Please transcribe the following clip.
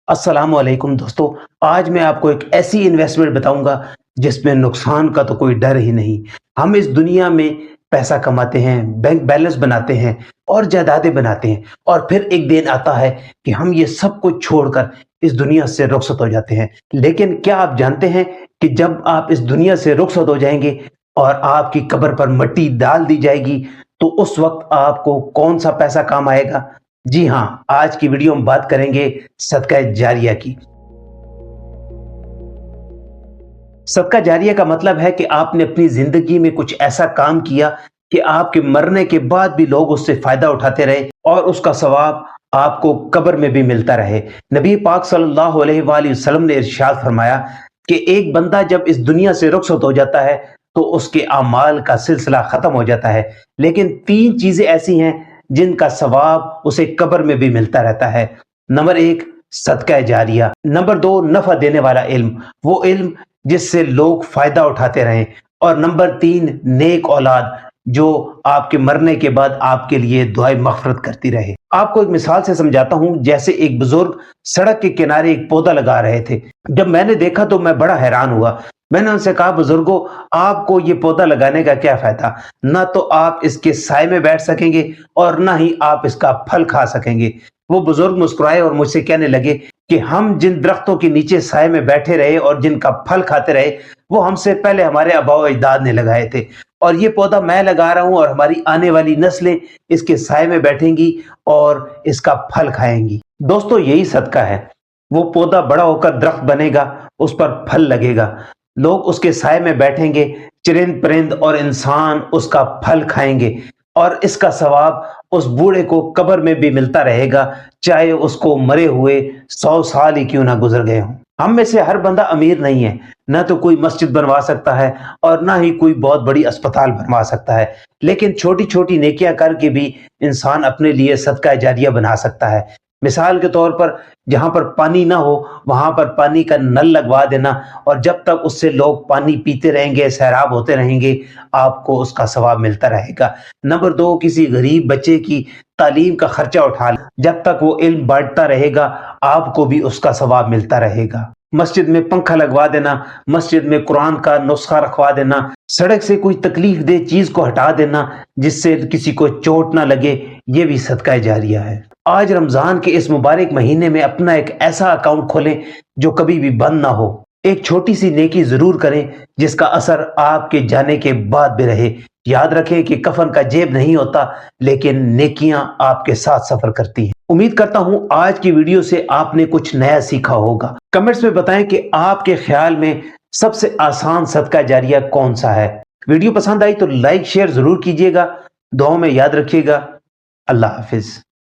अस्सलाम वालेकुम दोस्तों। आज मैं आपको एक ऐसी इन्वेस्टमेंट बताऊंगा जिसमें नुकसान का तो कोई डर ही नहीं। हम इस दुनिया में पैसा कमाते हैं, बैंक बैलेंस बनाते हैं और जायदादें बनाते हैं, और फिर एक दिन आता है कि हम ये सब कुछ छोड़कर इस दुनिया से रुखसत हो जाते हैं। लेकिन क्या आप जानते हैं कि जब आप इस दुनिया से रुखसत हो जाएंगे और आपकी कब्र पर मिट्टी डाल दी जाएगी, तो उस वक्त आपको कौन सा पैसा काम आएगा? जी हाँ, आज की वीडियो में बात करेंगे सदका जारिया की। सदका जारिया का मतलब है कि आपने अपनी जिंदगी में कुछ ऐसा काम किया कि आपके मरने के बाद भी लोग उससे फायदा उठाते रहे और उसका सवाब आपको कब्र में भी मिलता रहे। नबी पाक सल्लल्लाहु अलैहि वसल्लम ने इरशाद फरमाया कि एक बंदा जब इस दुनिया से रुखसत हो जाता है तो उसके अमाल का सिलसिला खत्म हो जाता है, लेकिन तीन चीजें ऐसी हैं जिनका सवाब उसे कब्र में भी मिलता रहता है। नंबर एक, सदका जारिया। नंबर दो, नफा देने वाला इल्म, वो इल्म जिससे लोग फायदा उठाते रहें। और नंबर तीन, नेक औलाद जो आपके मरने के बाद आपके लिए दुआए मगफरत करती रहे। आपको एक मिसाल से समझाता हूं। जैसे एक बुजुर्ग सड़क के किनारे एक पौधा लगा रहे थे। जब मैंने देखा तो मैं बड़ा हैरान हुआ। मैंने उनसे कहा, बुजुर्गों, आपको ये पौधा लगाने का क्या फायदा? ना तो आप इसके साए में बैठ सकेंगे और ना ही आप इसका फल खा सकेंगे। वो बुजुर्ग मुस्कुराए और मुझसे कहने लगे कि हम जिन दरख्तों के नीचे साए में बैठे रहे और जिनका फल खाते रहे, वो हमसे पहले हमारे आबा अजदाद ने लगाए थे, और ये पौधा मैं लगा रहा हूं और हमारी आने वाली नस्लें इसके साए में बैठेंगी और इसका फल खाएंगी। दोस्तों, यही सदका है। वो पौधा बड़ा होकर दरख्त बनेगा, उस पर फल लगेगा, लोग उसके साए में बैठेंगे, चरिंद परिंद और इंसान उसका फल खाएंगे, और इसका सवाब उस बूढ़े को कब्र में भी मिलता रहेगा, चाहे उसको मरे हुए 100 साल ही क्यों ना गुजर गए हों। हम में से हर बंदा अमीर नहीं है, ना तो कोई मस्जिद बनवा सकता है और ना ही कोई बहुत बड़ी अस्पताल बनवा सकता है, लेकिन छोटी छोटी नेकियां करके भी इंसान अपने लिए सदका जारिया बना सकता है। मिसाल के तौर पर, जहां पर पानी ना हो वहां पर पानी का नल लगवा देना, और जब तक उससे लोग पानी पीते रहेंगे, सैराब होते रहेंगे, आपको उसका सवाब मिलता रहेगा। नंबर दो, किसी गरीब बच्चे की तालीम का खर्चा उठा लें, जब तक वो इल्म बांटता रहेगा आपको भी उसका सवाब मिलता रहेगा। मस्जिद में पंखा लगवा देना, मस्जिद में कुरान का नुस्खा रखवा देना, सड़क से कोई तकलीफ दे चीज को हटा देना जिससे किसी को चोट ना लगे, ये भी सदका जारिया है। आज रमजान के इस मुबारक महीने में अपना एक ऐसा अकाउंट खोलें जो कभी भी बंद ना हो। एक छोटी सी नेकी जरूर करें जिसका असर आपके जाने के बाद भी रहे। याद रखें कि कफन का जेब नहीं होता, लेकिन नेकियां आपके साथ सफर करती हैं। उम्मीद करता हूं आज की वीडियो से आपने कुछ नया सीखा होगा। कमेंट्स में बताएं कि आपके ख्याल में सबसे आसान सदका जारिया कौन सा है। वीडियो पसंद आई तो लाइक शेयर जरूर कीजिएगा। दुआओं में याद रखिएगा। अल्लाह हाफिज।